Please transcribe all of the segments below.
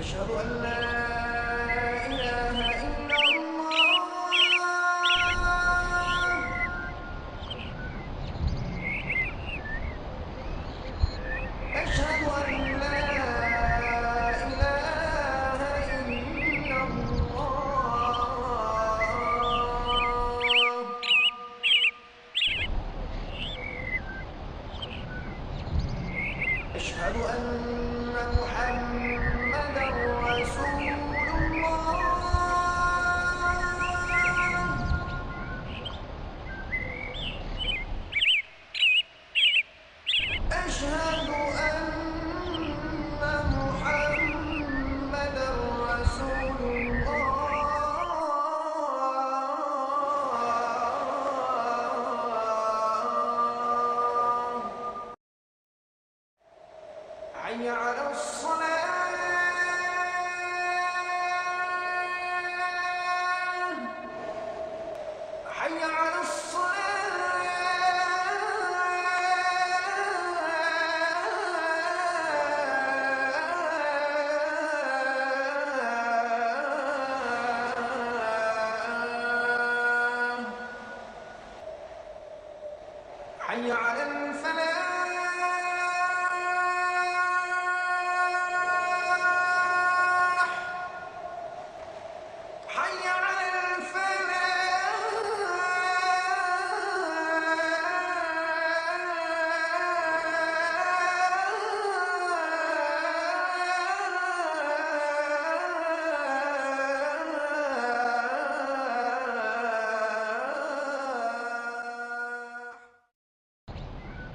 أشهد أن لا إله إلا الله أشهد أن لا إله إلا الله أشهد أن محمدا رسول الله أشهد أن محمدا رسول الله حي على الصلاة حي على الصلاة حي على الفلاح حي على الفلاح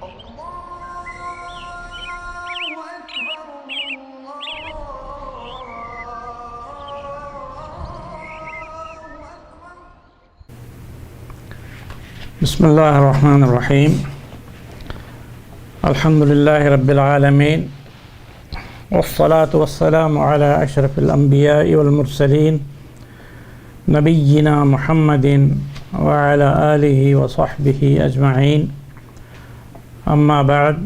الله أكبر الله أكبر بسم الله الرحمن الرحيم الحمد لله رب العالمين والصلاة والسلام على أشرف الأنبياء والمرسلين نبينا محمد وعلى آله وصحبه أجمعين أما بعد.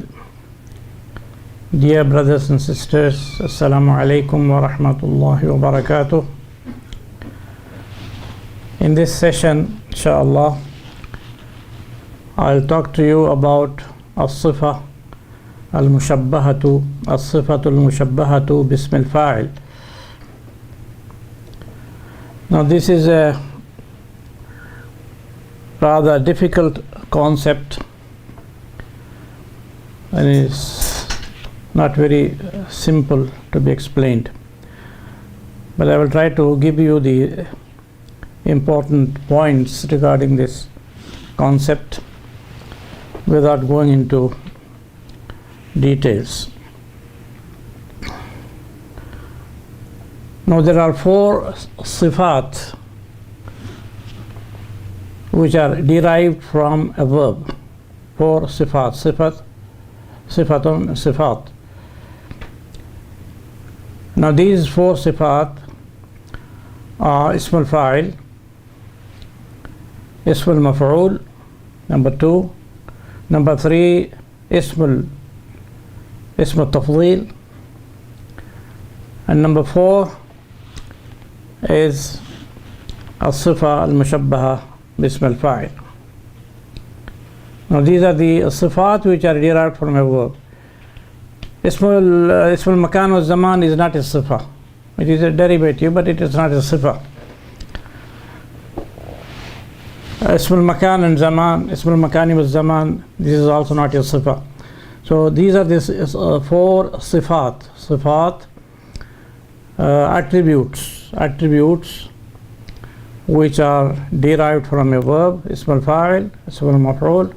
Dear brothers and sisters, Assalamu alaikum wa rahmatullahi wa barakatuh. In this session, inshallah, I'll talk to you about as-sifa al-mushabbahatu, as-sifatu al-mushabbahatu bism al-fa'il. Now this is a rather difficult concept and is not very simple to be explained, but I will try to give you the important points regarding this concept without going into details. Now there are four sifat which are derived from a verb. Four sifat, sifatun, sifat. Now these four sifat are ism al-fa'il, ism al-maf'ul, number 2, number 3 ism al-tafdhil, and number 4 is as-sifa al-mushabbaha bism al-fa'il. Now these are the sifat which are derived from a verb. Ism al-makan wa zaman is not a sifa. It is a derivative, but it is not a sifa. Ism al-makan and zaman, ism al-makani wa zaman, this is also not a sifa. So these are these four sifat, attributes which are derived from a verb, ism al-fa'il, ism al-maf'ul,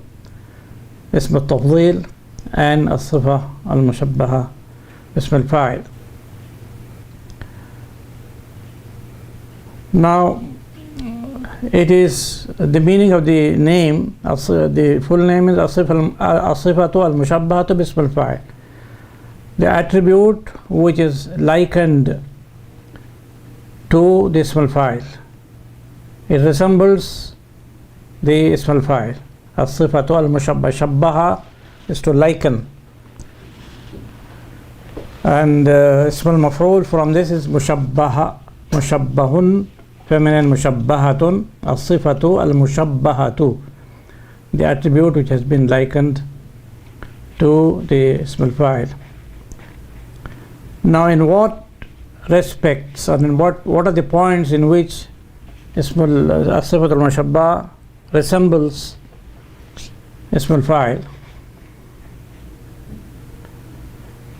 ism al-tafdhil, and as-sifa al-mushabbaha ism al-fa'il. Now It is the meaning of the name, the full name is As-Sifatu al-Mushabbahatu Bism al-Fa'il. The attribute which is likened to the Ism al-Fa'il. It resembles the Ism al-Fa'il. As-Sifatu al-Mushabbah. Shabbaha is to liken. And Ism al-Maf'ul from this is Mushabbaha. Mushabbahun, feminine Mushabbahatun. As-Sifatu al-Mushabbahatu. The attribute which has been likened to the Ism al-Fa'il. Now, in what respects, or in what are the points in which As-Sifatu al-Mushabbah resembles Ism al-Fa'il?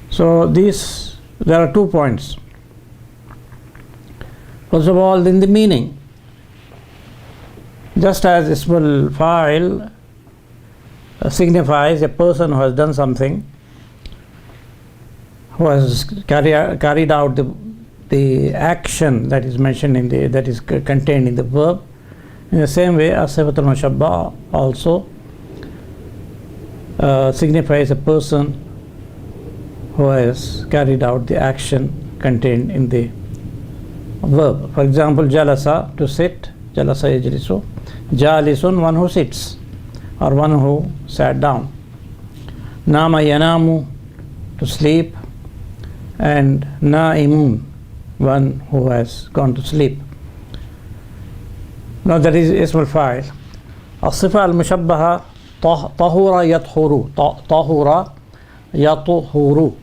So there are 2 points. First of all, in the meaning, just as Ism al-Fa'il signifies a person who has done something, who has carried out the action that is mentioned that is contained in the verb. In the same way, As-Sifatu al-Mushabbah also signifies a person who has carried out the action contained in the verb. For example, jalasa, to sit, jalasa yajlisu. Jalisun, one who sits or one who sat down. Nama yanamu, to sleep, and naimun, one who has gone to sleep. Now that is Ism al-Fa'il. As-Sifa al-Mushabbaha, tahura yathuru. Tahura yathuru,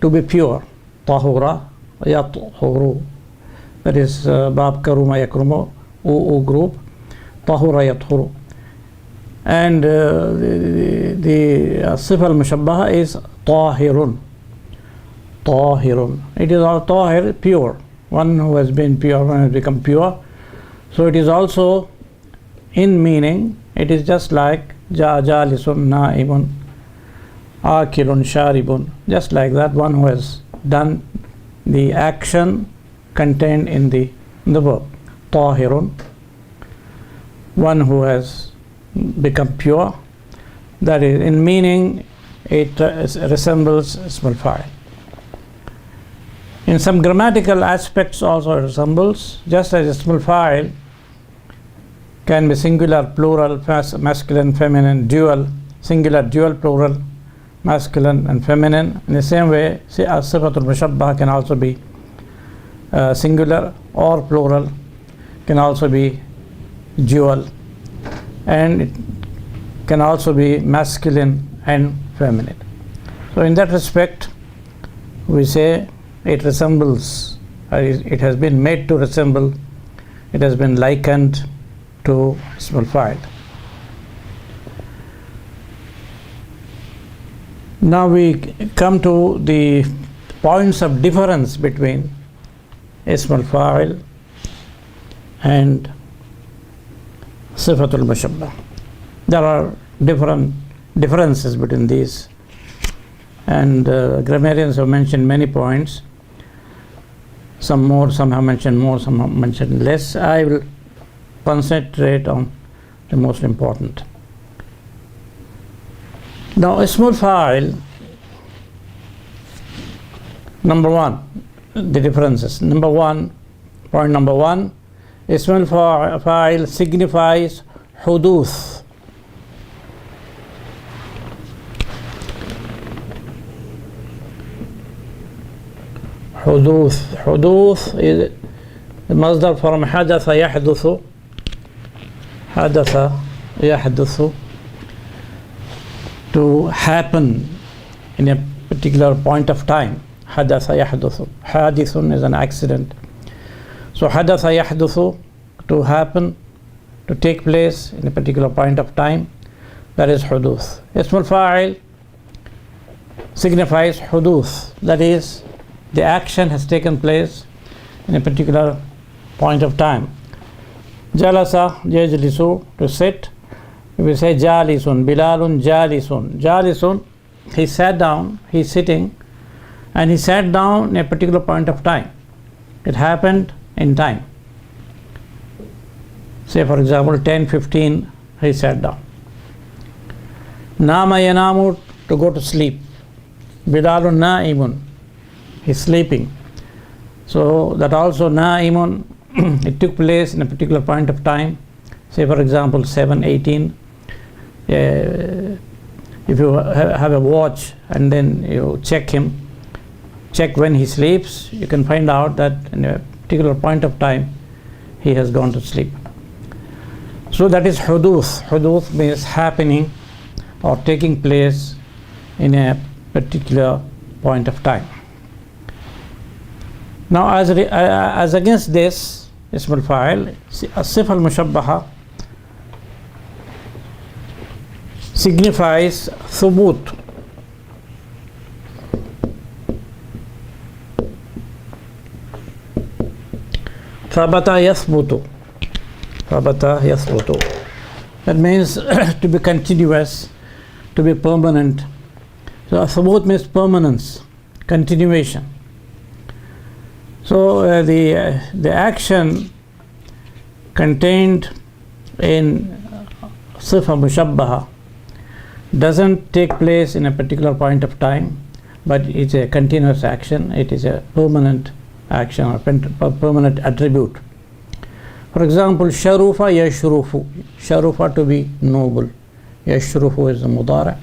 to be pure. Tahura yathuru. That is Bab Karuma Yakrumu, U group. Tahura yathuru. And the Sifa al-Mushabbaha is tahirun. Tahirun. It is all tahir, pure. One who has been pure, one has become pure. So it is also in meaning, it is just like jalisun na'imun, akilun sharibun. Just like that, one who has done the action contained in the verb. Tahirun, one who has become pure. That is, in meaning, it resembles Ism al-Fa'il. In some grammatical aspects also it resembles, just as Ism al-Fa'il can be singular, plural, masculine, feminine, dual, singular, dual, plural, masculine and feminine. In the same way, As-Sifatu al-Mushabbah can also be singular or plural, can also be dual, and it can also be masculine and feminine. So in that respect, we say it resembles, it has been made to resemble, it has been likened to Ism al-Fa'il. Now we come to the points of difference between Ism al-Fa'il and Sifatu al-Mushabbah. There are differences between these, and grammarians have mentioned many points. Some more, some have mentioned more, some have mentioned less. I will concentrate on the most important. Now, Ism al-Fa'il, number one, the differences. Point number one, Ism al-Fa'il signifies huduth. Huduth is the masdar from hadatha yahduthu. Hadatha yahduthu, to happen in a particular point of time. Hadatha yahduthu. Hadithun is an accident. So hadatha yahduthu, to happen, to take place in a particular point of time. That is huduth. Ism al-Fa'il signifies huduth. That is, the action has taken place in a particular point of time. Jalasa yajlisu, to sit. We say jalisun, Bilalun jalisun. Jalisun, he sat down, he is sitting, and he sat down in a particular point of time. It happened in time. Say for example 10:15 he sat down. Nama yanamu, to go to sleep. Bilalun na'imun, he's sleeping. So that also na'imun, it took place in a particular point of time. Say for example 7:18. If you have a watch and then you check when he sleeps, you can find out that in a particular point of time he has gone to sleep. So that is huduth. Huduth means happening or taking place in a particular point of time. Now as against this, ism al-fa'il, as-sifa al-mushabbaha signifies thubut. Thabata yathbutu. Thabata yathbutu. That means to be continuous, to be permanent. So thubut means permanence, continuation. So the action contained in sifa mushabbaha doesn't take place in a particular point of time, but it's a continuous action. It is a permanent action or permanent attribute. For example, sharufa yashrufu. Sharufa, to be noble. Yashrufu is the mudara,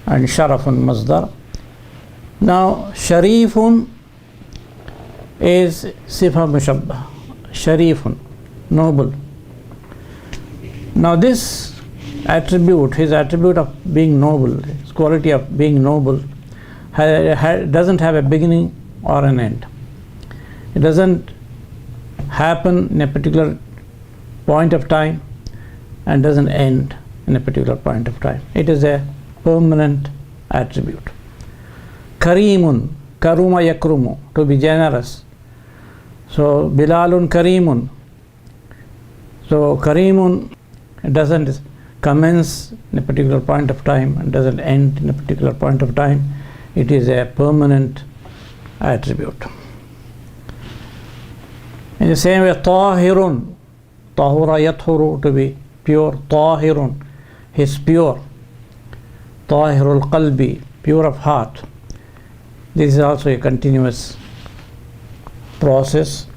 and sharafun masdar. Now sharifun is sifa mushabbah. Sharifun, noble. Now this attribute, his attribute of being noble, his quality of being noble, doesn't have a beginning or an end. It doesn't happen in a particular point of time and doesn't end in a particular point of time. It is a permanent attribute. Karimun, karuma yakrumu, to be generous. So Bilalun karimun. So karimun doesn't commence in a particular point of time and doesn't end in a particular point of time. It is a permanent attribute. In the same way, tahirun, tahura yathuru, to be pure. Tahirun, he is pure. Tahirul qalbi, pure of heart. This is also a continuous process.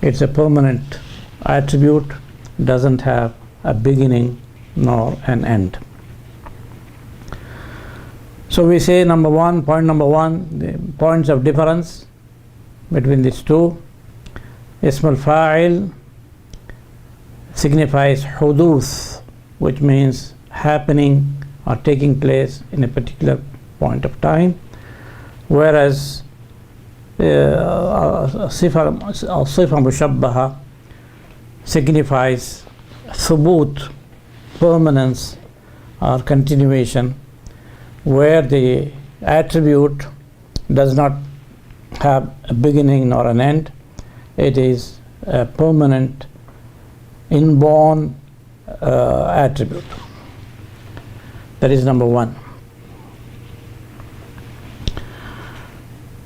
It's a permanent attribute, doesn't have a beginning nor an end. So we say point number one, the points of difference between these two. Ism al-fa'il signifies huduth, which means happening or taking place in a particular point of time, whereas sifa mushabbaha signifies thubut, permanence or continuation, where the attribute does not have a beginning nor an end. It is a permanent, inborn attribute. That is number one.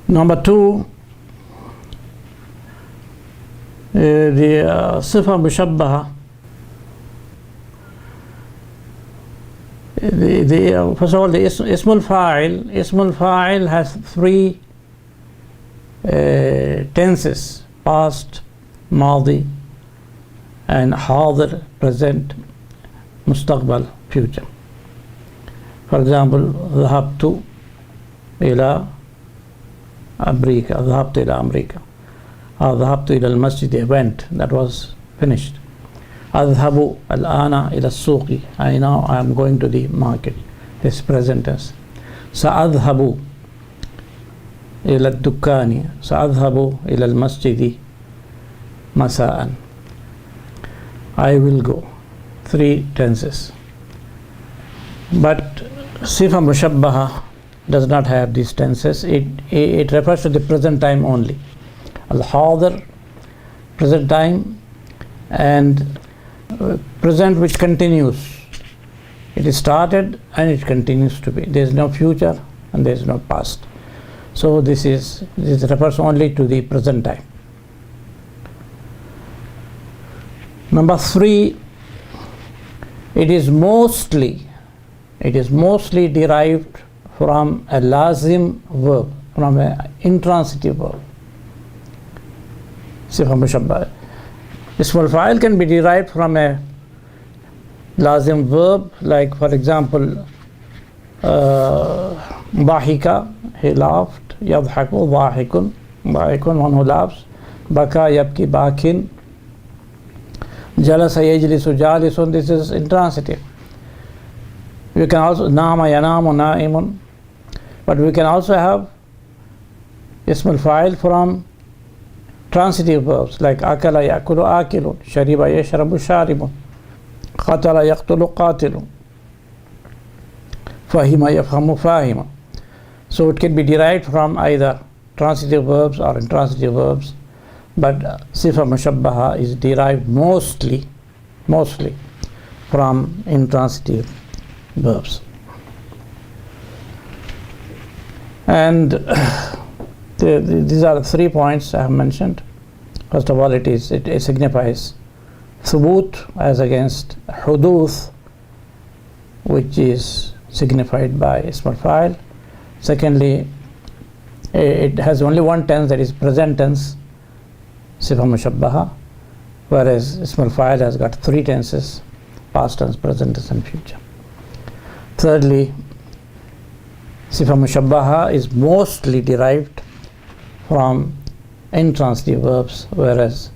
Number two, the sifa mushabbaha, first of all, the ismul fa'il has three tenses: past, madi, and hadir, present, mustaqbal, future. For example, dhahabtu ila Amrika, dhahabtu ila Amrika, or dhahabtu ila al-masjid, I went, that was finished. Adhabu al-ana ila suqi, I now I am going to the market, this present tense. Sa'adhabu ila ad-dukkani, sa'adhabu ila al-masjidi masa'an, I will go. Three tenses. But sifa mushabbaha does not have these tenses. It refers to the present time only. Al-hadir, present time, and present which continues. It is started and it continues to be. There is no future and there is no past. So this refers only to the present time. Number 3, it is mostly derived from a lazim verb, from an intransitive verb. Sifa mushabbah. Ismul fa'il can be derived from a lazim verb, like for example, ضحك, he laughed, يضحك, ضاحك, ضاحك, one who laughs, بكى, يبكي, باkin, جلس, يجلس, جالس, this is intransitive. We can also nama, yanamu, naimun, but we can also have ismul fa'il from transitive verbs like akala, yakulu, akilun, shariba, yashrabu, sharibun, qatala, yaqtulu, qatilun, fahima, yafhamu, fahima. So it can be derived from either transitive verbs or intransitive verbs, but sifa mushabbaha is derived mostly from intransitive verbs. And these are the 3 points I have mentioned. First of all, it signifies thubut as against huduth, which is signified by ismul fa'il. Secondly, it has only one tense, that is present tense, sifa mushabbaha, whereas ismul fa'il has got 3 tenses, past tense, present tense, and future. Thirdly, sifa mushabbaha is mostly derived from intransitive verbs, whereas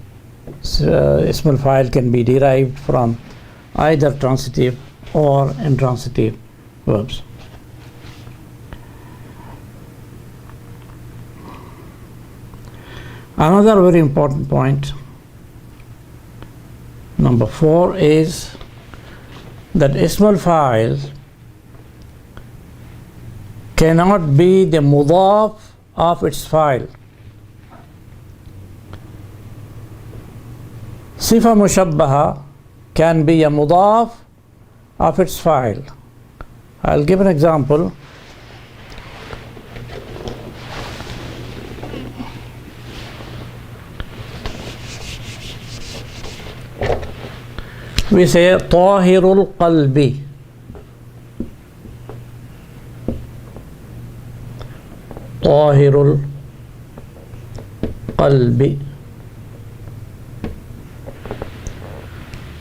ismul fa'il can be derived from either transitive or intransitive verbs. Another very important point, number 4, is that ismul fa'il cannot be the mudaf of its fa'il. Sifa mushabbaha can be a mudaf of its fa'il. I'll give an example. We say tahirul qalbi. Tahirul qalbi.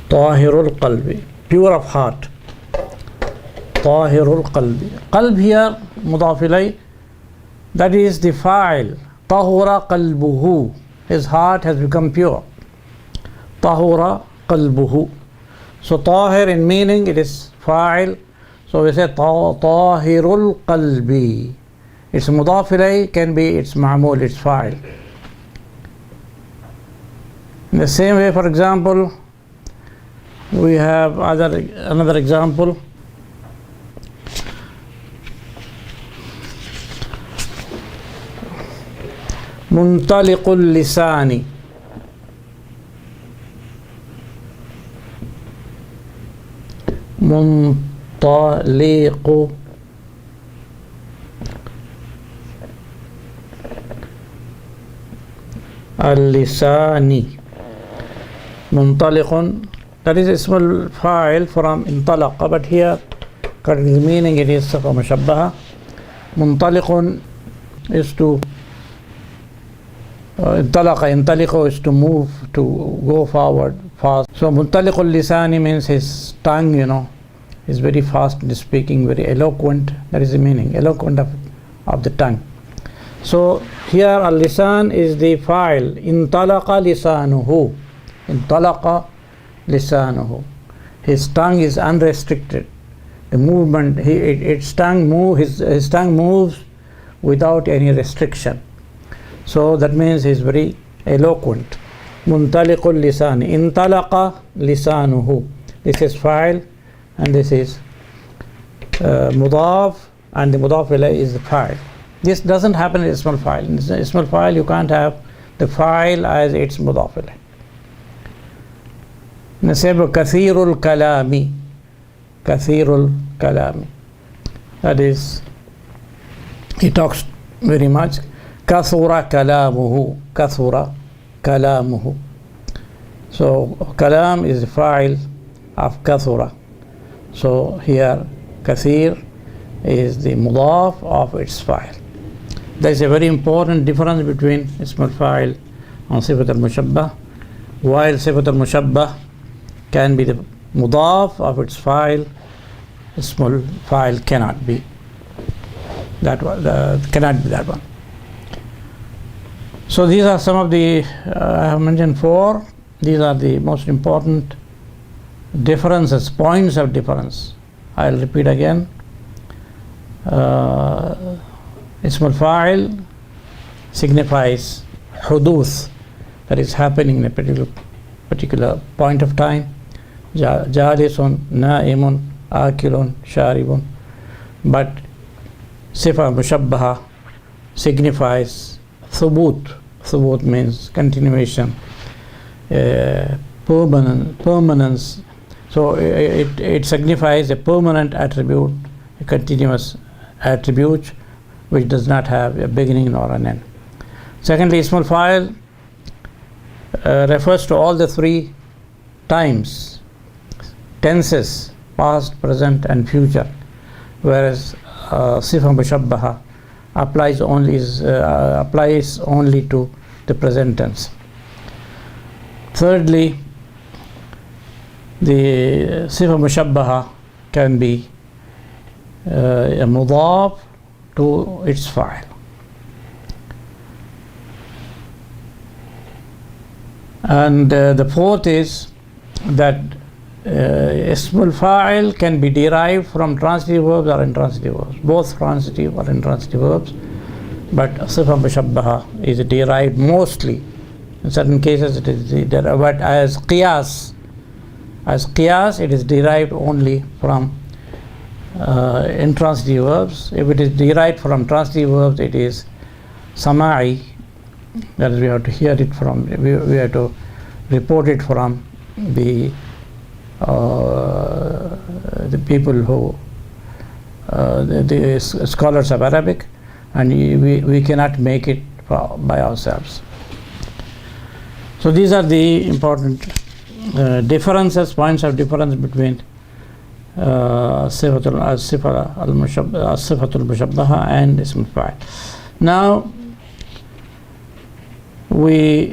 Tahirul qalbi, pure of heart. Tahirul qalbi. Qalb here, mudaf ilay, that is the fa'il. Tahura qalbuhu, his heart has become pure. Tahura qalbuhu. So tahir in meaning it is fa'il. So we say tahirul qalbi. Its mudaf ilay can be its ma'mul, its fa'il. In the same way, for example, we have another example. Muntaliqul lisani. Muntaliqu al-lisani. Muntaliqun, that is ismul fa'il from intalaqa, but here currently meaning it is sifa mushabbaha. Muntaliqun is to intaliqu is to move, to go forward fast. So muntaliqul lisani means his tongue, is very fast in speaking, very eloquent. That is the meaning, eloquent of the tongue. So here al-lisan is the fa'il. Intalaqa lisanuhu. Intalaqa lisanuhu. His tongue is unrestricted. The movement, his tongue moves without any restriction. So that means he is very eloquent. Muntaliqul lisani. Intalaqa lisanuhu. This is fa'il and this is mudaf, and the mudaf ilay is the fa'il. This doesn't happen in ismul fa'il. In ismul fa'il you can't have the fa'il as its mudaf ilay. Nasib kathirul kalami. Kathirul kalami. That is, he talks very much. Kathura kalamuhu. Kathura kalamuhu. So kalam is the fa'il of kathura. So here kathir is the mudaf of its fa'il. There is a very important difference between ism al-fa'il and sifat al-mushabbah. While sifat al-mushabbah can be the mudaf of its fa'il, ism al-fa'il cannot be that one. Cannot be that one. So these are some of the I have mentioned 4. These are the most important differences, points of difference. I'll repeat again. Ism al-fa'il signifies huduth, that is happening in a particular point of time. Jalisun, na'imun, akilun, sharibun. But sifa mushabbaha signifies thubut. Thubut means continuation, permanence. So it signifies a permanent attribute, a continuous attribute which does not have a beginning nor an end. Secondly, ism al-fa'il refers to all the 3 times, tenses, past, present and future, whereas sifa mushabbaha applies only to the present tense. Thirdly, the sifa mushabbaha can be a mudaf to its fa'il. And the fourth is that ism al-fa'il can be derived from transitive verbs or intransitive verbs, both transitive or intransitive verbs, but sifa mushabbaha is derived mostly. In certain cases it is derived, but as qiyas it is derived only from intransitive verbs. If it is derived from transitive verbs, it is sama'i, that is we have to hear it from, we have to report it from the people who the scholars of Arabic, and we cannot make it by ourselves. So these are the important differences, points of difference between sifatul mushabbaha and ism al-fa'il. Now we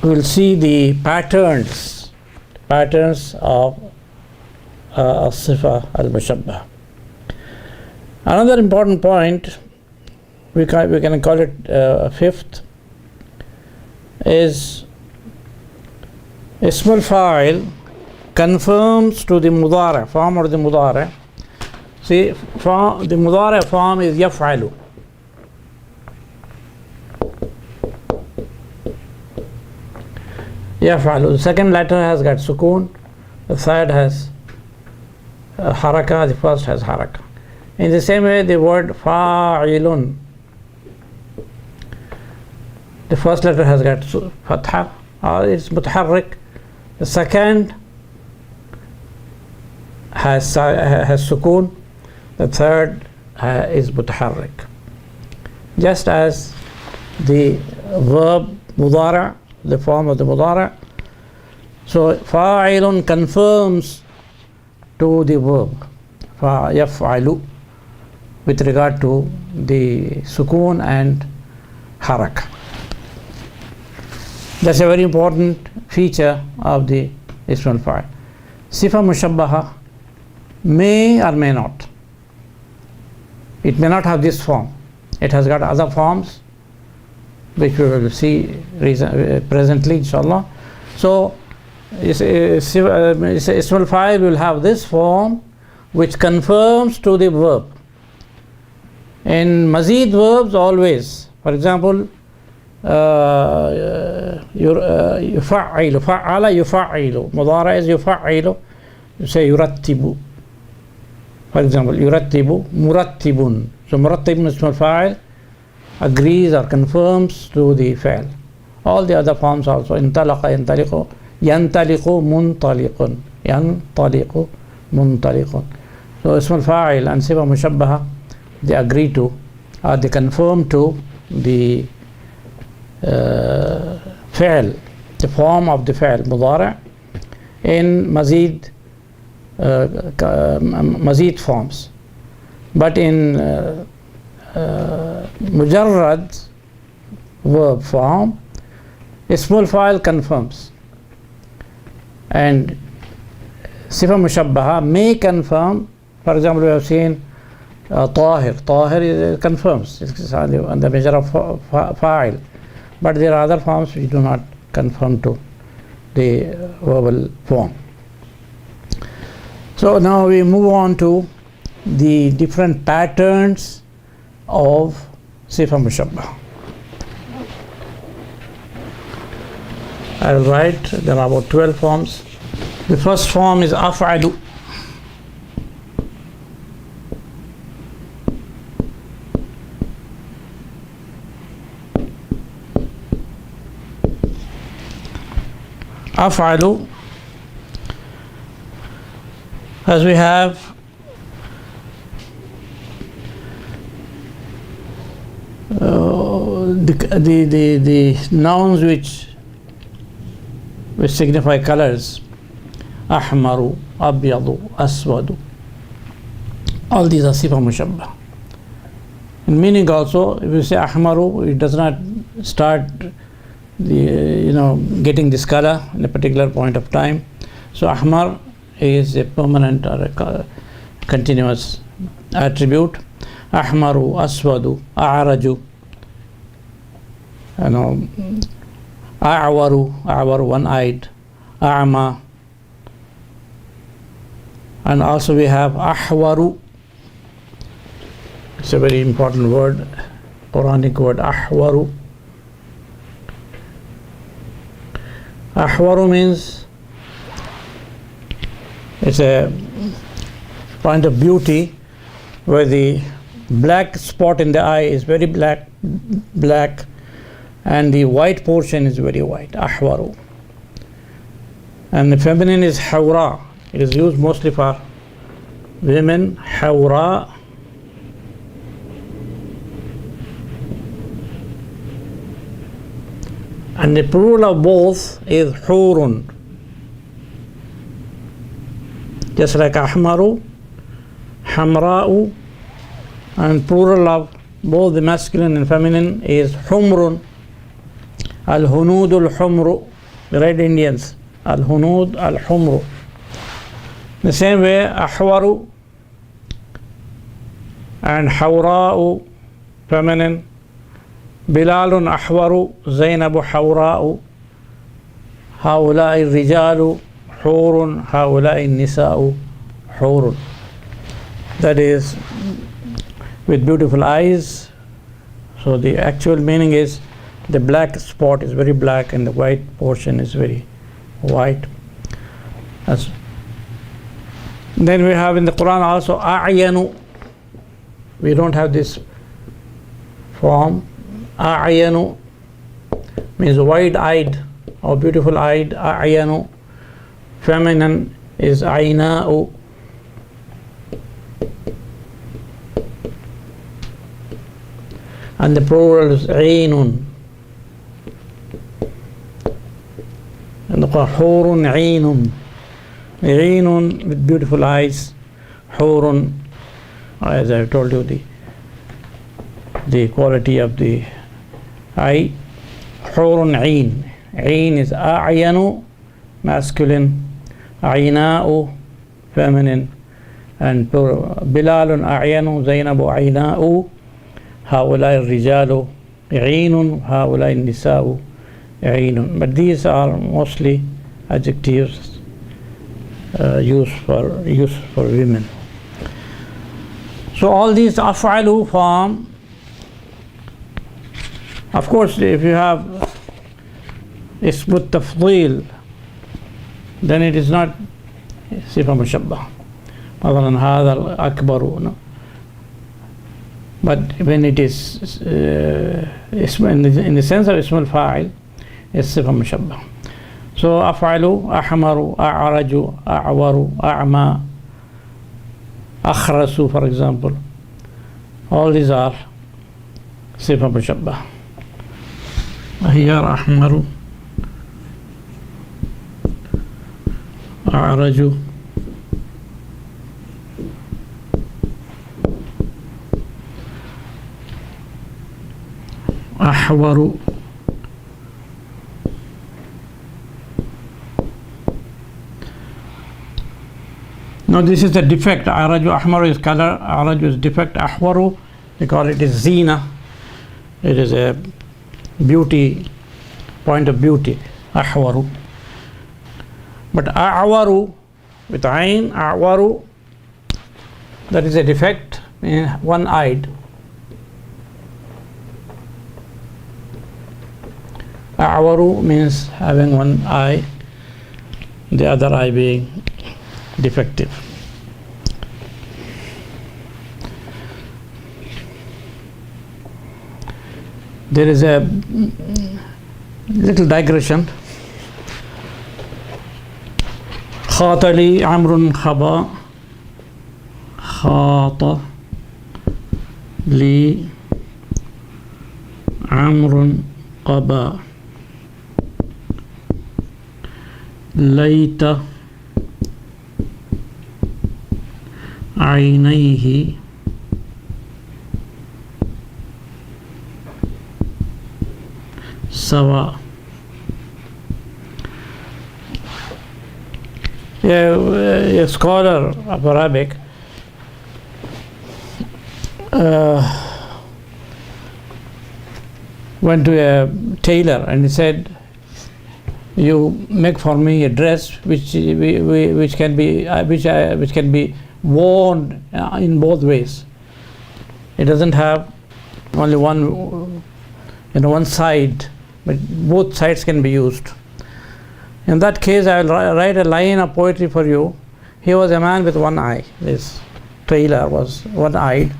will see the patterns of sifa al-mushabbaha. Another important point, we can call it fifth, is ism al-fa'il confirms to the mudari form or the mudari. See, the mudari form is yaf'alu. Yaf'alu. The second letter has got sukoon, the third has haraka, the first has haraka. In the same way, the word fa'ilun, the first letter has got fatha, or it's mutaharrik. The second has sukoon. The third is mutaharrik. Just as the verb mudara, the form of the mudara. So fa'ilun confirms to the verb yaf'alu with regard to the sukoon and haraka. That's a very important feature of the ism al-fa'il. Sifa mushabbaha may or may not. It may not have this form. It has got other forms which we will see presently, inshallah. So ism al-fa'il will have this form which confirms to the verb. In mazid verbs always, for example, يفعل فعل يفعل, mudara is يفعل, you say يرتب, for example يرتب مرتب. So مرتب ism al-fa'il agrees or confirms to the fi'l. All the other forms also, انطلق ينطلق, ينطلق منطلق, ينطلق منطلق. So ism al-fa'il and sifa mushabbaha, they agree to, or they confirm to the fi'l the form of the fi'l mudari' in mazid forms. But in mujarrad verb form, ismul fa'il confirms, and sifa mushabbaha may confirm. For example, we have seen tahir. Tahir confirms, it's on the measure of fa'il, but there are other forms which do not conform to the verbal form. So now we move on to the different patterns of sifa mushabbah. I will write, there are about 12 forms. The first form is af'alu. Af'alu, as we have the nouns which signify colors, ahmaru, abyadu, aswadu, all these are sifa mushabbah. In meaning also, if you say ahmaru, it does not start getting this color in a particular point of time. So ahmar is a permanent or a continuous attribute. Ahmaru, aswadu, a'raju, a'waru, one-eyed, a'ma, and also we have ahwaru. It's a very important word, Quranic word, ahwaru. Ahwaru means it's a point of beauty where the black spot in the eye is very black, and the white portion is very white, ahwaru. And the feminine is hawra. It is used mostly for women, hawra. And the plural of both is hurun. Just like ahmaru, hamra'u, and plural of both the masculine and feminine is humrun. Al-hunud al-humru, the Red Indians, al-hunud al-humru. The same way, ahwaru and hawra'u, feminine, bilalun ahwaru, zainabu hawra'u, haula'i rijalu hurun, haula'i nisa'u hurun. That is, with beautiful eyes. So the actual meaning is the black spot is very black and the white portion is very white. Then we have in the Quran also a'yanu. We don't have this form. A'yanu means wide-eyed or beautiful-eyed. A'yanu. Feminine is ayna'u. And the plural is aynun. And the hurun aynun. Aynun with beautiful eyes. Hurun, as I told you, the quality of the eye. Hurun ayn. Ayn is a'yanu, masculine. Ayna'u, feminine. And plural. Bilalun a'yanu, Zainabu ayna'u. هؤلاء الرجال عين هؤلاء النساء عين. But these are mostly adjectives used for women. So all these af'alu form. Of course, if you have ism tafdeel, then it is not sifa mushabbah. مثلا هذا الأكبر. No? But when it is in the sense of ism al-fa'il, it's sifa mushabbah. So af'alu, ahmaru, a'raju, a'waru, a'ma, akhrasu, for example, all these are sifa mushabbah. Here ahmaru, أعرج أحور. Now this is the defect. Araju ahmaru is color, araju is defect, ahwaru we call it is zina. It is a beauty, point of beauty, ahwaru. But a'waru with ayn, a'waru, that is a defect, one-eyed. A'waru means having one eye, the other eye being defective. There is a little digression. Khatali amrun khaba, khata li amrun qaba, layta عينيه سواء. A scholar of Arabic went to a tailor and he said, you make for me a dress which can be worn in both ways. It doesn't have only one side, but both sides can be used. In that case, I will write a line of poetry for you. He was a man with one eye. This tailor was one-eyed.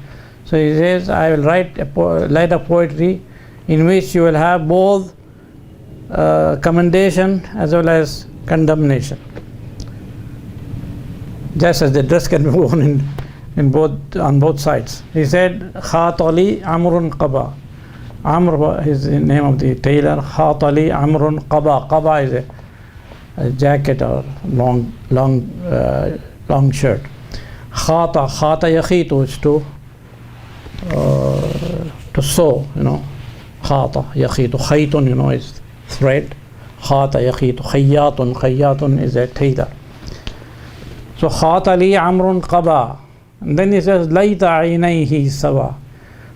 So he says, I will write a line of poetry in which you will have both commendation as well as condemnation. Just as the dress can be worn on both sides. He said, Khatali Amrun Qaba. Amr is the name of the tailor. Khatali Amrun Qaba. Qaba is a jacket or long shirt. Khata yakhitu is to sew, Khata yakhitu. Khaytun, is thread. Khata yakhitu. Khayyatun is a tailor. So khatali amrun qaba. And then he says, layta aynayhi sawa.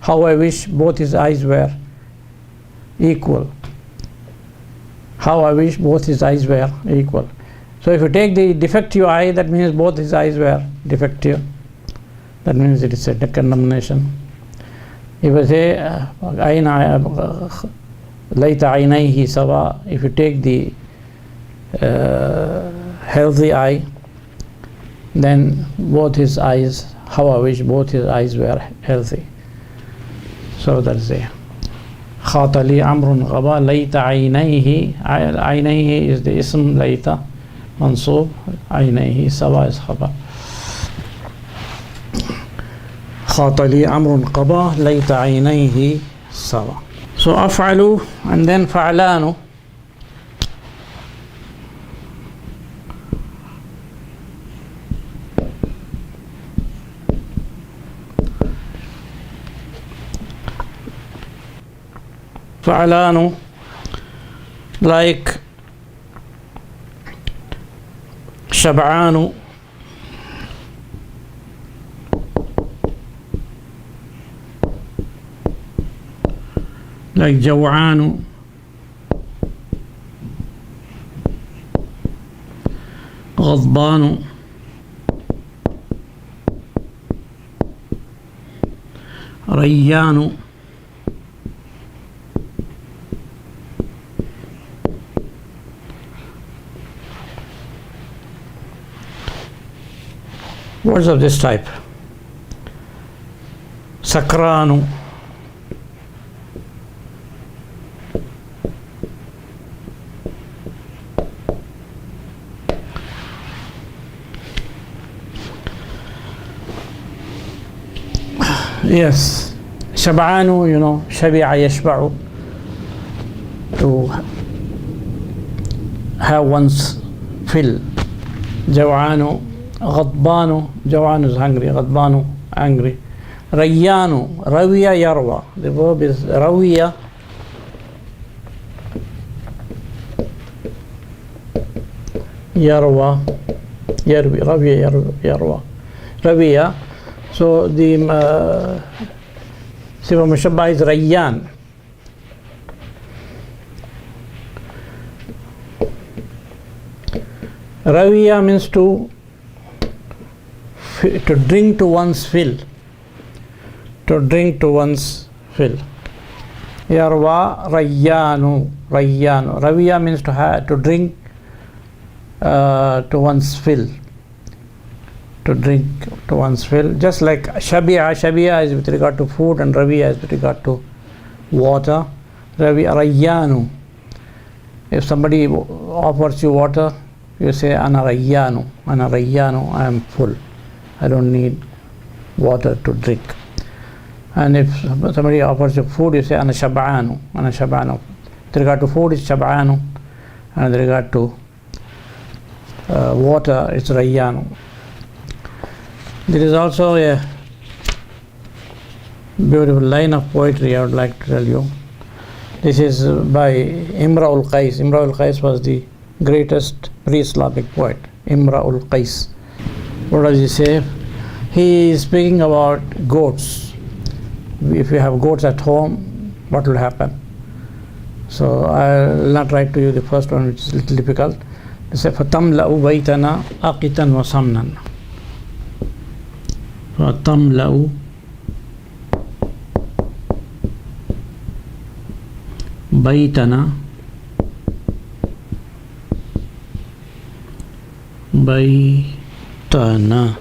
How I wish both his eyes were equal. How I wish both his eyes were equal. So if you take the defective eye, that means both his eyes were defective. That means it is a condemnation. If you say layta aynayhi sawa, if you take the healthy eye, then both his eyes, how I wish both his eyes were healthy. So that's it. Khatali amrun qaba, layta aynayhi. Aynayhi is the ism, layta mansub, aynayhi sawa is khabar. Khatali amrun qaba, layta aynayhi sawa. So af'alu and then fa'lanu. Fa'lanu, like Shab'anu, like Jaw'anu, Ghadbanu, Rayyanu. Words of this type. Sakranu, yes. Shab'anu, shabi'a yashba'u, to have one's fill. Jawanu, Ghadbanu, Jawan is hungry, Ghadbanu, angry. Rayyanu, Rawiya Yarwa. The verb is Rawiya. Yarwa, Yarwi, Rawiya, Yarwa. Rawiya. So the Sifa Mushabba is Rayyan. Rawiya means to drink to one's fill. To drink to one's fill. Yarwa Rayyanu. Rayyanu. Rawiya means to drink to one's fill. To drink to one's fill. Just like Shabi'a. Shabi'a is with regard to food and Rawiya is with regard to water. Rayyanu. If somebody offers you water, you say Ana Rayyanu. Ana Rayyanu, I am full. I don't need water to drink. And if somebody offers you food, you say Ana Shab'anu. Ana Shab'anu. With regard to food, it's Shab'anu. And with regard to water, it's Rayyanu. There is also a beautiful line of poetry I would like to tell you. This is by Imra'ul Qais. Imra'ul Qais was the greatest pre-Islamic poet. Imra'ul Qais. What does he say? He is speaking about goats. If you have goats at home, what will happen? So I will not write to you the first one, which is a little difficult. They say, فَتَمْلَأُ بَيْتَنَا أَقِتًا وَسَمْنًا. فَتَمْلَأُ بَيْتَنَا بَيْتَنَا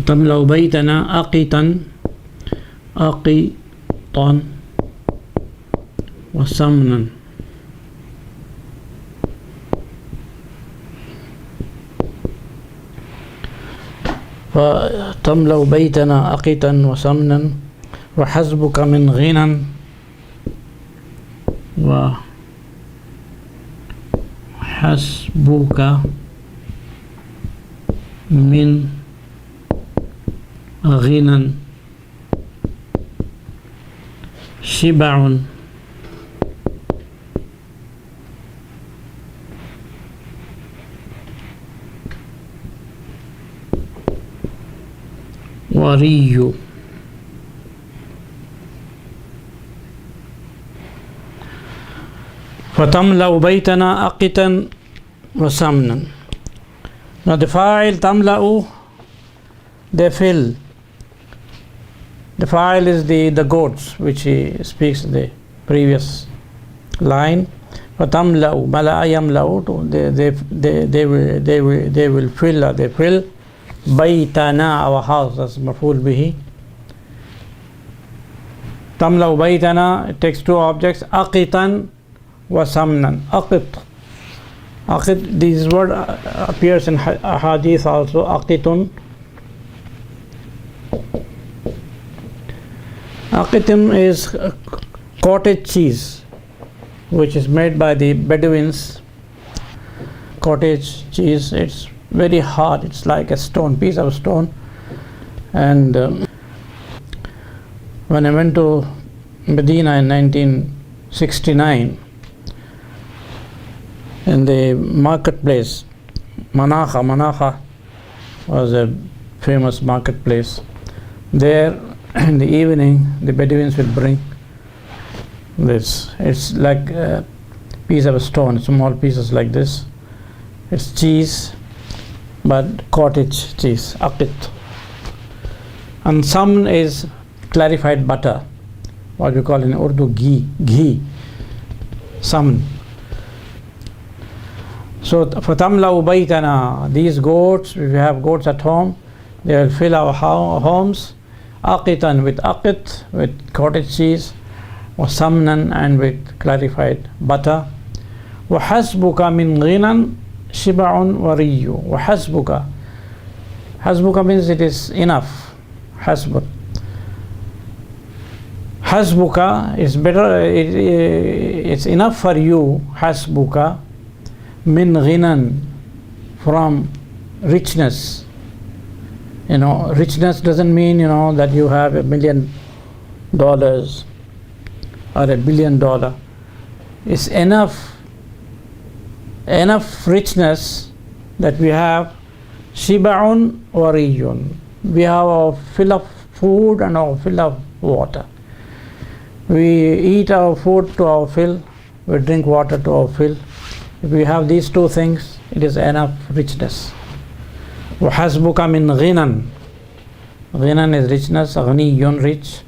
تملأ بيتنا أقطا وسمنا. فتملأ بيتنا أقطا وسمنا وحسبك من غنى وحسبك من غنى شبع وري. فتملأ بيتنا أقطا وسمنا. Now the fa'il tamla'u, they fill. The fa'il is the goats, which he speaks in the previous line. فَتَمْلَأُ مَلَأَ يَمْلَأُ, they will fill, they fill. بَيْتَنَا, our house, that's مفعول به. تَمْلَأُ بَيْتَنَا, it takes two objects, أَقِطًا وَسَمْنًا. أَقِط. Aqit, this word appears in hadith also. Aqitun. Aqitum is cottage cheese, which is made by the Bedouins. Cottage cheese. It's very hard. It's like a stone, piece of stone. And when I went to Medina in 1969, in the marketplace, Manakha was a famous marketplace. There in the evening, the Bedouins will bring this. It's like a piece of a stone, small pieces like this. It's cheese, but cottage cheese, aqit. And some is clarified butter, what we call in Urdu ghee, some. So فَتَمْلَأُ بَيْتَنَا, these goats, if we have goats at home, they will fill our homes. Aqitan, with aqit, with cottage cheese, وَسَمْنًا, and with clarified butter. وَحَسْبُكَ مِنْ غِنًا شِبَعٌ وَرِيُّ. وَحَسْبُكَ, hasbuka means it is enough. Hasbuka is better. it's enough for you, hasbuka, min ghinan, from richness. Richness doesn't mean, that you have $1 million or $1 billion. It's enough richness that we have. Shiba'un wariyun. We have our fill of food and our fill of water. We eat our food to our fill, we drink water to our fill. If we have these two things, it is enough richness. وَحَسْبُكَ مِنْ غِنًا. Ghinan is richness, ghaniyun, rich.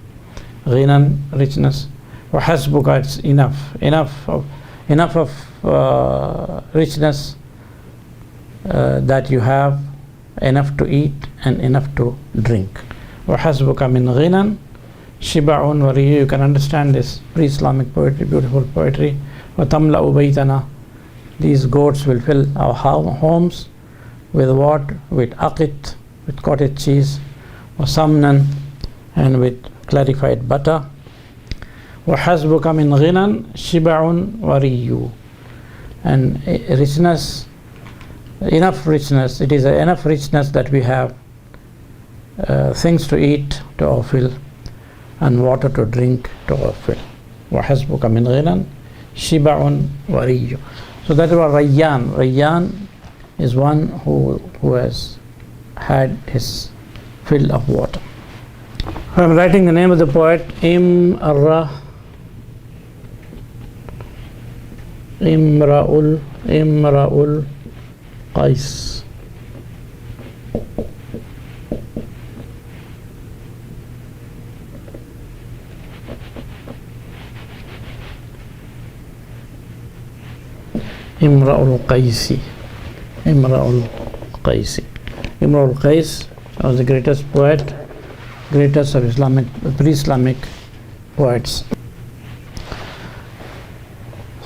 Ghinan, richness. وَحَسْبُكَ, it's enough of richness that you have, enough to eat and enough to drink. وَحَسْبُكَ مِنْ غِنًا شِبَعٌ وَرِيٌّ. You can understand this pre-Islamic poetry, beautiful poetry. وَتَمْلَأُ بَيْتَنَا. These goats will fill our homes with what? With aqit, with cottage cheese, or samnan, and with clarified butter. وَحَسْبُكَ مِنْ غِنًا شِبَعٌ وَرِيٌّ. And richness, enough richness, it is enough richness that we have things to eat to our fill and water to drink to our fill. وَحَسْبُكَ مِنْ غِنًا شِبَعٌ وَرِيٌّ. So that was Rayyan. Rayyan is one who has had his fill of water. I am writing the name of the poet, Imra'ul Qais. Imra'ul Qaisi. Imra'ul Qaisi. Imra'ul Qais was the greatest poet, greatest of pre-Islamic poets.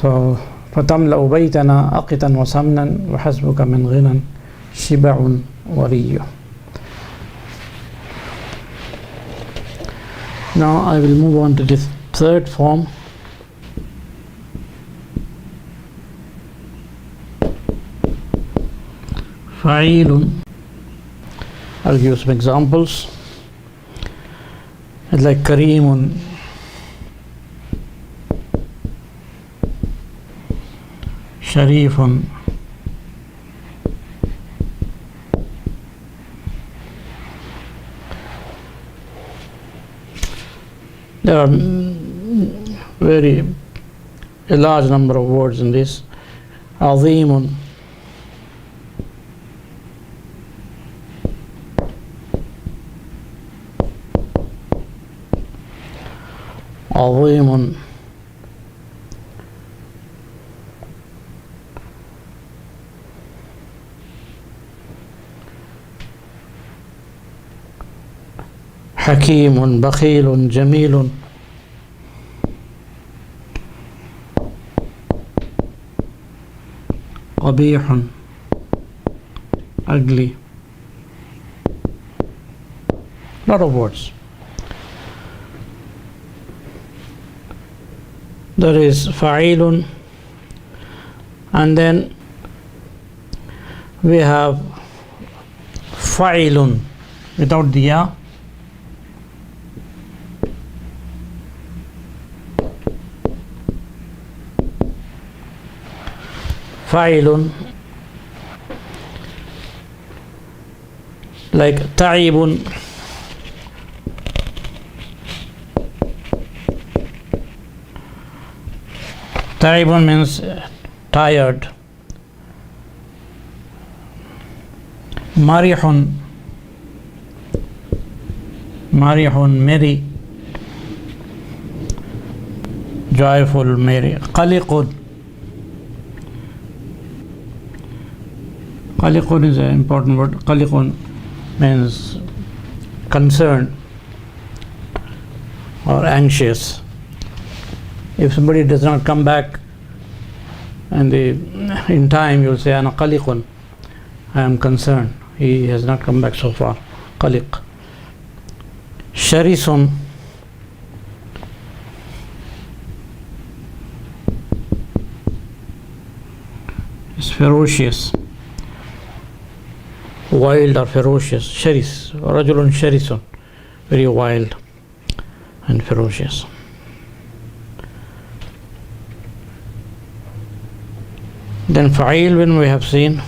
So, فَتَمْلَأُ بَيْتَنَا أَقِتًا وَسَمْنًا وَحَسْبُكَ مِنْ غِنًا شِبَعٌ وَرِيٌّ. Now I will move on to this third form. Fa'ilun. I'll give some examples. It's like Kareemun, Sharifun, there are a large number of words in this. Azimun, Azimun, Hakeemun, Bakhilun, Jamilun, Qabihun, ugly. Lot of words. There is fa'ilun, and then we have fa'ilun without the ya. Fa'ilun, like ta'ibun, ta'ibun means tired. Marihun, merry, joyful, merry. Qaliqun, Qaliqun is an important word. Qaliqun means concerned or anxious. If somebody does not come back and in time, you will say, Ana qaliqun, I am concerned. He has not come back so far. Qaliq. Sharisun, is ferocious, wild or ferocious. Sharis, rajulun sharisun, very wild and ferocious. Then fa'il when we have seen,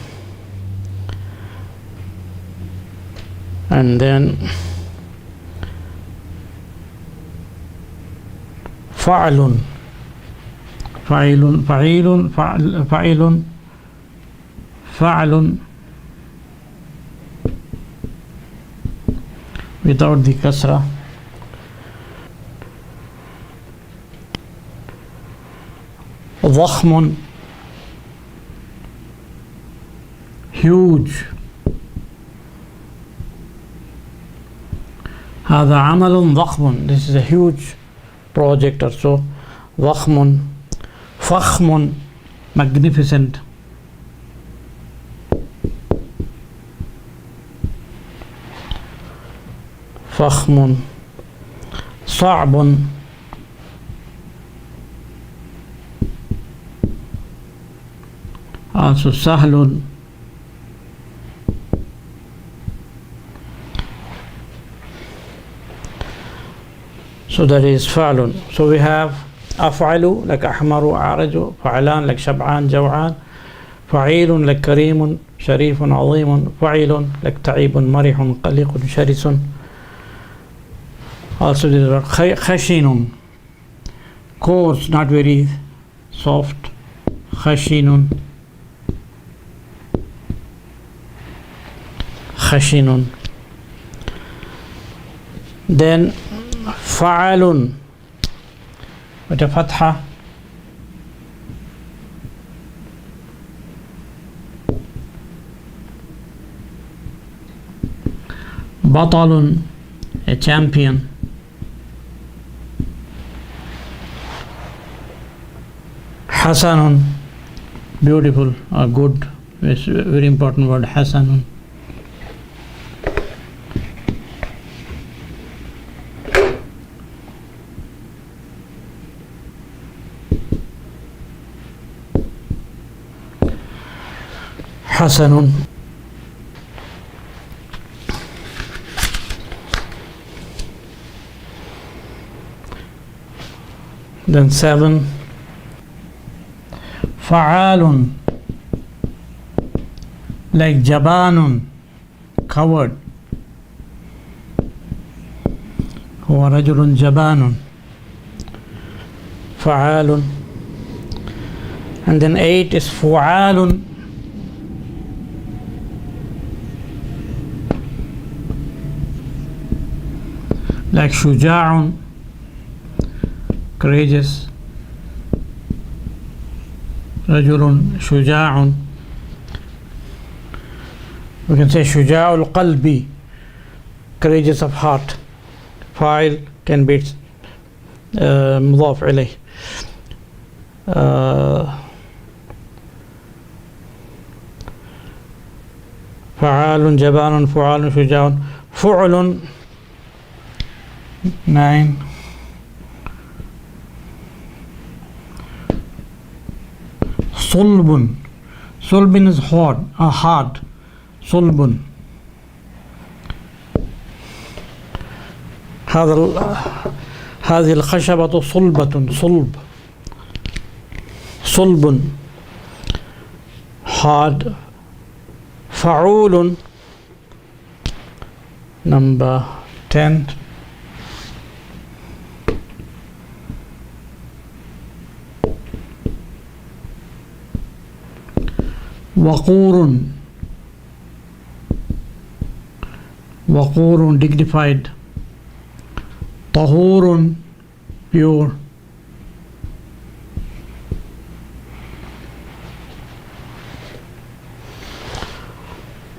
and then fa'alun, fa'ilun, fa'ilun, fa'ilun, fa'alun without the kasra. ضخم, huge. هذا عمل ضخم, this is a huge project or so. ضخم. فخم, magnificent. فخم. صعب. also سهل. So that is فعل. So we have أفعل like أحمر أعرج, فعلان like شبعان جوعان, فعيل like كريم شريف عظيم, فعيل like تعيب مرح قلق شرس. Also there are خشن, coarse, not very soft. خشن. خشن. Then فعل with a fatha. بطل, a champion. حسن, beautiful or good. It's a very important word, حسن. حسن. Then 7 فعال like جبان, coward. هو رجل جبان. فعال. And then 8 is فعال like شجاع, courageous. رجل شجاع. We can say شجاع القلب, courageous of heart. فاعل can be مضاف إليه. فعال جبان فعال شجاع. فعل 9 صلب. صلب is hard. صلب. هذه الخشبة صلبة. صلب. صلب, hard. فعول number 10 وقور. وقور, dignified. طهور, pure.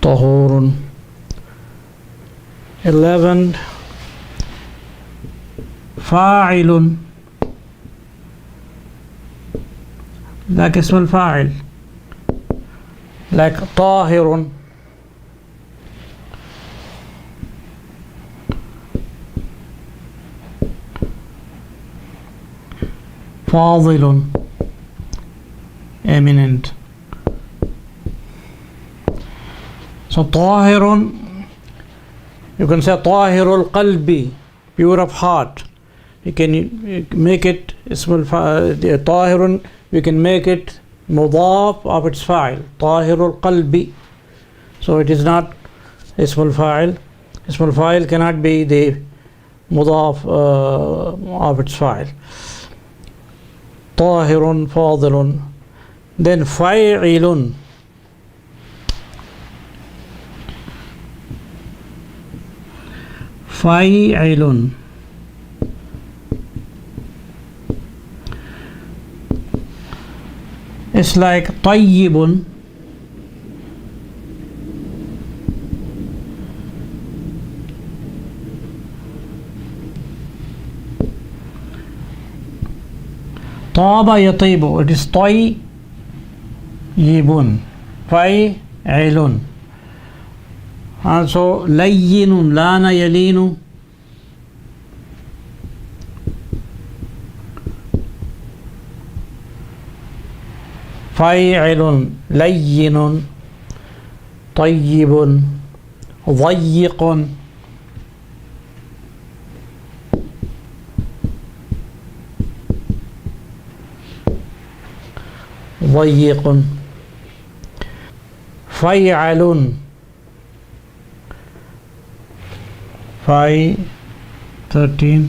طهور. 11 فاعل لك اسم الفاعل like طاهر. فاضل, eminent. So طاهر, you can say طاهر القلب, pure of heart. You can make it اسم طاهر, we can make it مضاف of its فاعل طاهر القلب. So it is not اسم الفاعل. اسم الفاعل cannot be the مضاف of its فاعل. طاهر فاضل. Then فاعل, فاعل, it's like طيب, طاب يطيب, it is طيب, فاعل. Also لين, لان يلين, فاعل لين طيب ضيق ضيق فيعل في 13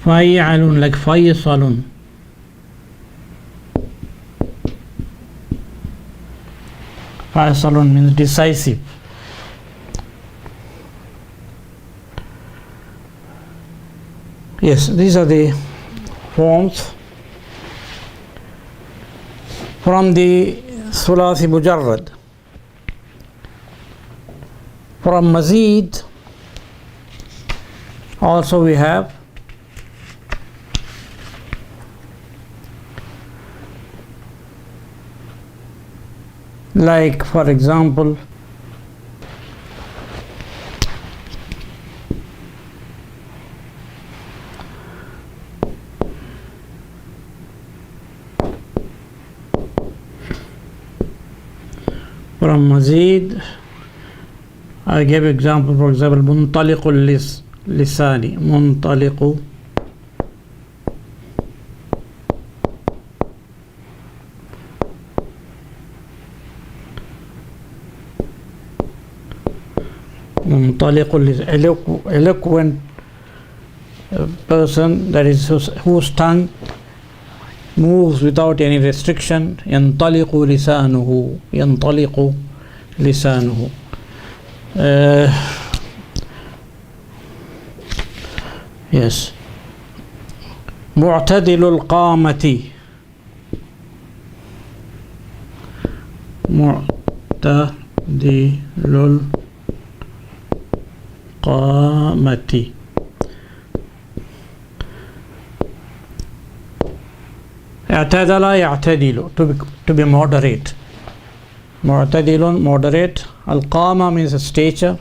فيعل like فيصل فيصل means decisive. Yes, these are the forms from the Thulathi Mujarrad. From Mazid also we have like, for example, from Mazid I gave example, for example, منطلق اللسان, منطلق eloquent person, that is whose tongue moves without any restriction. ينطلق لسانه, ينطلق لسانه. Yes. معتدل القامة, معتدل القامة. اعتدل يعتدل, to be moderate. معتدل, moderate. القامة means stature.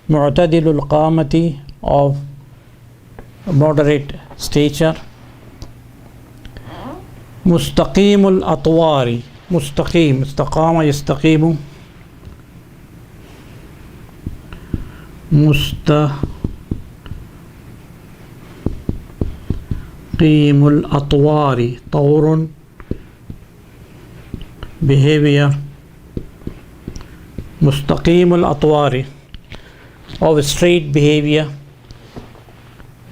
معتدل القامة, of moderate stature. مستقيم الأطوار, مستقيم, استقام يستقيم, مستقيم الأطوار, طور behavior. مستقيم الأطوار, of straight behavior.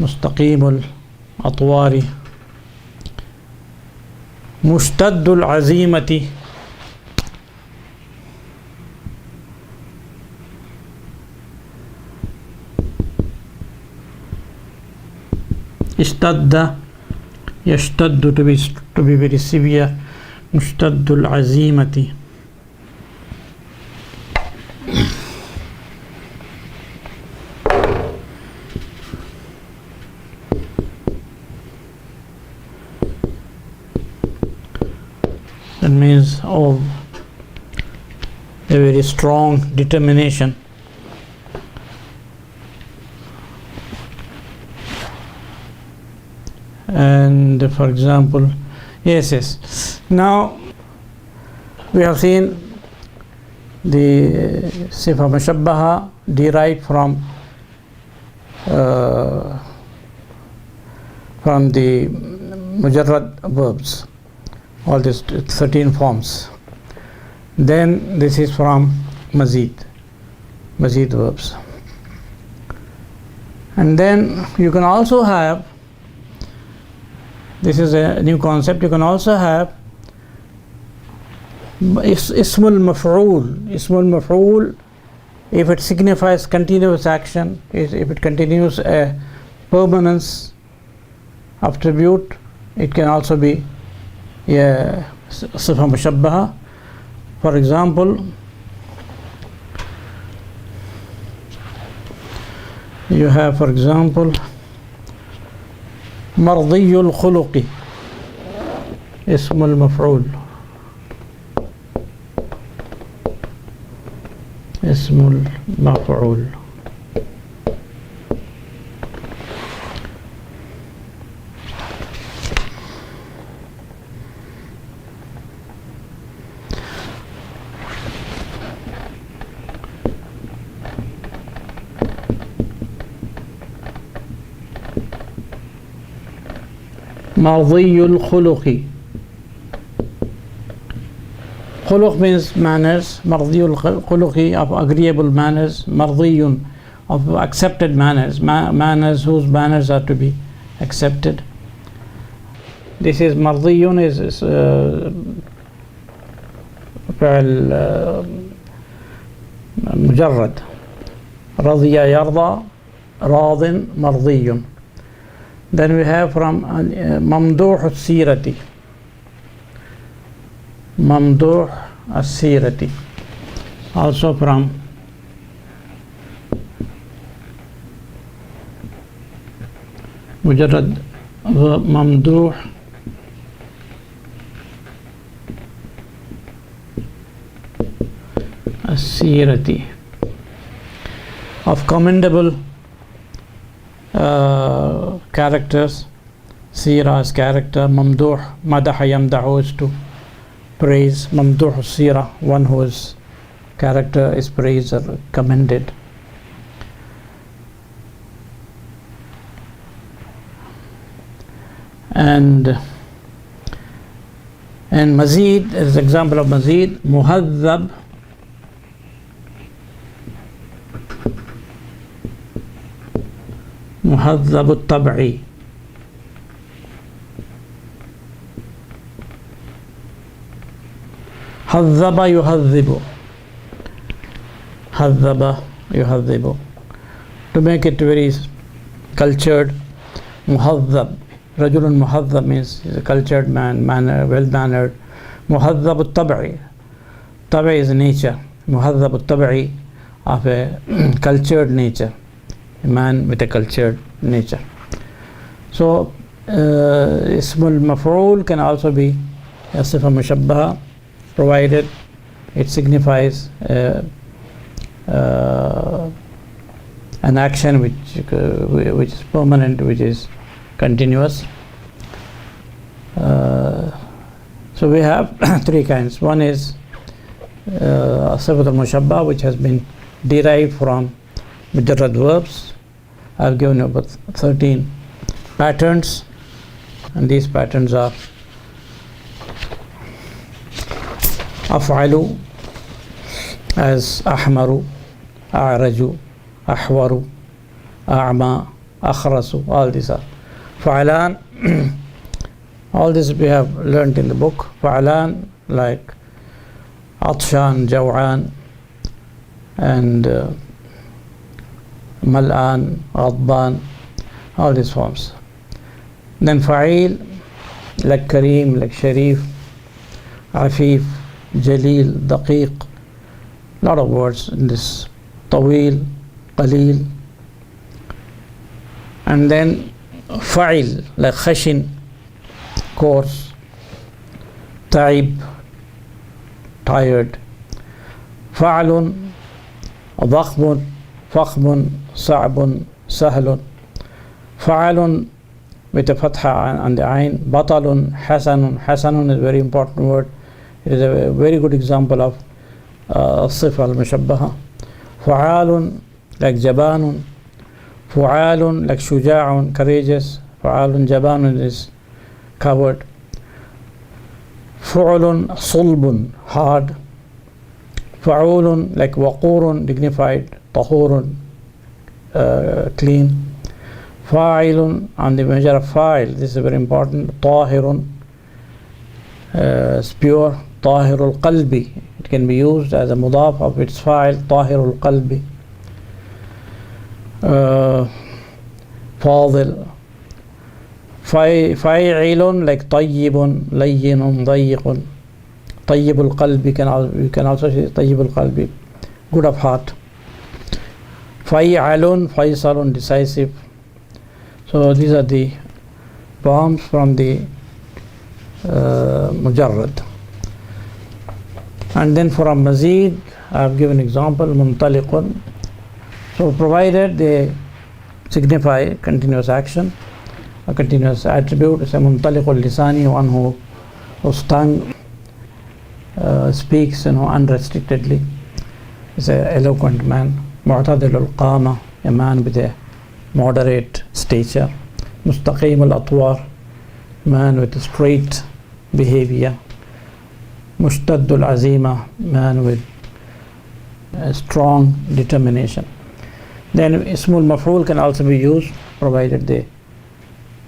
مستقيم الأطوار. مشتد العزيمة, اشتد يشتد, to be very severe. مشتد العزيمة. That means of a very strong determination. And for example, yes. Now we have seen the sifa mushabbaha derived from the mujarrad verbs, all these 13 forms. Then this is from mazid verbs. And then you can also have, this is a new concept, you can also have ismul maf'ul, if it signifies continuous action, if it continues a permanence attribute, it can also be a sifa mushabbaha. For example, you have, for example, mardiyul khuluqi, ismul maf'ul, ismul maf'ul. Mardiyul khuluqi. Khuluq means manners. Mardiyul khuluqi, of agreeable manners. Mardiyun, of accepted manners. Manners whose manners are to be accepted. This is mardiyun is فعل مجرد. رضي يرضى راض مرضي. Then we have from mamduh as-sirati, mamduh as-sirati, also from mujarrad mamduh as-sirati, of commendable characters. Sira is character. Mamduh, madaha yamdahu, is to praise. Mamduh sira, one whose character is praised or commended. And mazid is example of mazid. Muhadhab, muhadhab al-tab'i, hadhaba yuhadhibu, hadhaba yuhadhibu, to make it very cultured. Muhadhab, rajulun muhadhab means he's a cultured man, well mannered. Muhadhab al-tab'i, tab'i is nature. Muhadhab al-tab'i, of a cultured nature, a man with a cultured nature. So ismul maf'ul can also be a sifa mushabbaha, provided it signifies an action which is permanent, which is continuous. So we have three kinds. One is sifa al-mushabbaha, which has been derived from mujarrad verbs. I've given you about 13 patterns, and these patterns are af'alu, as ahmaru, a'raju, ahwaru, a'ma, akhrasu. All these are fa'alan. All this we have learned in the book. Fa'alan, like atshan, jaw'an, and mal'an, ghadban, all these forms. Then fa'il, like kareem, like sharif, afif, jalil, daqiq, lot of words in this. Tawil, qalil. And then fa'il, like khashin, coarse, ta'ib, tired. Fa'alun, ضخم, فخم, صعب, سهل. فعل with a fatha on the ayn. Batalun, hasanun. Hasanun is a very important word. It is a very good example of sifa al-mushabbaha. Fu'alun, like jabanun. Fu'alun, like shuja'un, courageous. Fu'alun, jabanun is coward. Fu'ulun, sulbun, hard. Fa'ulun, like waqurun, dignified. Tahurun, clean. Fa'ilun, on the measure of fa'il, this is very important. Tahirun, is pure. Tahirul qalbi, it can be used as a mudaf of its fa'il. Tahirul qalbi. Fadil. Fa'ilun, like tayyibun, layyinun, dayyiqun. Tayyibul qalbi, you can also say tayyibul qalbi, good of heart. Fa'ilun, faisalun, decisive. So these are the poems from the Mujarrad. And then for a Mazid, I have given example, Muntaliqun. So provided they signify continuous action, a continuous attribute, it's a Muntaliqul Lisani, one whose tongue speaks unrestrictedly, is an eloquent man. Mu'tadilul Qama, a man with a moderate stature. Mustaqim al-Atwar, man with a straight behavior. Mushtaddul Azima, man with a strong determination. Then Ismul Maf'ul can also be used provided they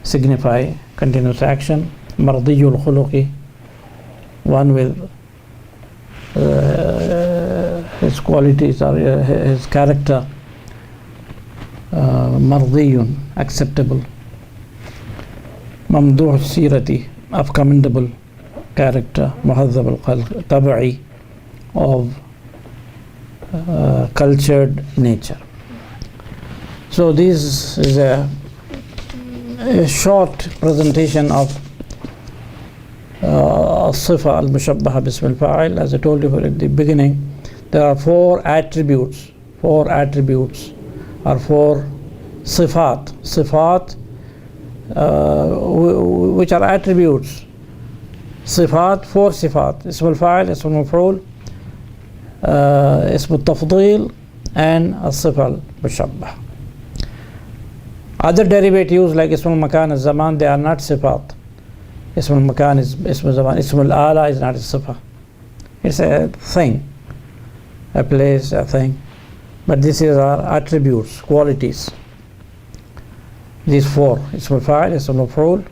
signify continuous action. Mardiyul Khuluqi, one with his qualities or his character mardiyun, acceptable. Mamduh Sirati, of commendable character. Muhazzab al-Khalq, Tabi'i, of cultured nature. So this is a short presentation of Sifa al-Mushabbaha Bism al-Fa'il. As I told you at the beginning, there are four attributes or four sifat, which are attributes. Four sifat: Ism al-Fa'il, Ism al-Maf'ul, Ism al-Tafdil, and Sifa al-Mushabbaha. Other derivatives like Ism al-Makan and Zaman, they are not sifat. Ism al-Makan is Ism al-Zaman. Ism al-Ala is not a sifa. It's a thing, a place, a thing. But these are attributes, qualities. These four: Ism al-Fa'il, Ism al-Maf'ul,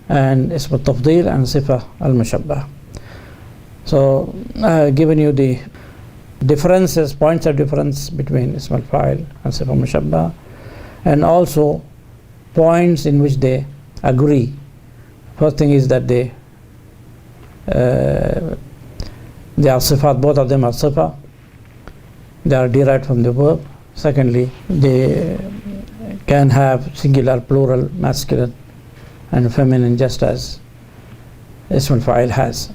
and Ism al-Tafdil, and Sifa al-Mushabbah. So I have given you the differences, points of difference between Ism al-Fa'il and Sifa al-Mushabbah, and also points in which they agree. First thing is that they are sifat, both of them are sifa. They are derived from the verb. Secondly, they can have singular, plural, masculine and feminine, just as Ism al-Fa'il has.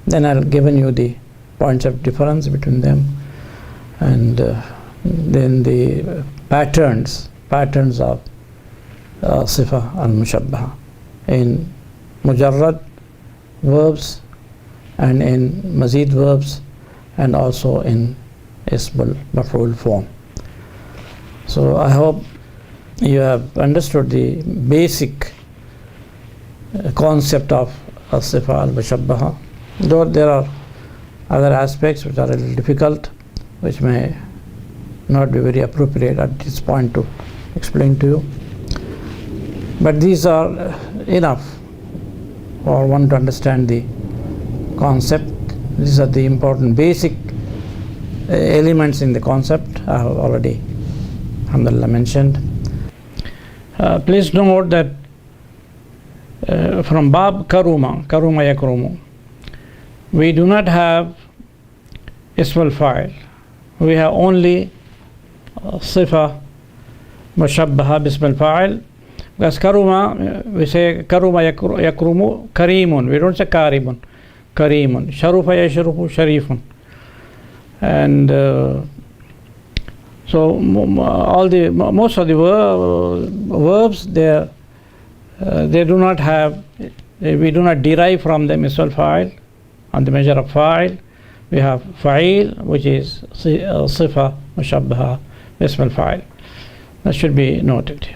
Then I've given you the points of difference between them, and then the patterns of Sifa al-Mushabbaha in Mujarrad verbs and in Mazid verbs, and also in Ism al-Maf'ul form. So I hope you have understood the basic concept of Sifa al-Mushabbaha, though there are other aspects which are a little difficult, which may not be very appropriate at this point to explain to you. But these are enough for one to understand the concept. These are the important basic elements in the concept I have already, alhamdulillah, mentioned. Please note that from Bab Karuma Yakrumu, we do not have Ism al-Fa'il. We have only Sifa Mushabbaha Bism al-Fa'il. Because Karuma, we say Karuma Yakrumu Karimun. We don't say Karimun. Karimun. Sharufa Yashrufu Sharifun. And so most of the verbs, their they do not have, we do not derive from them ism al-fa'il. On the measure of fa'il, we have fa'il, which is sifa mushabbaha ism al-fa'il. That should be noted.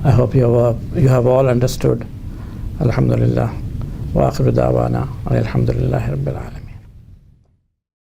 I hope you have all understood. Alhamdulillah. Wa akhiru da'wana alhamdulillahi rabbil alamin.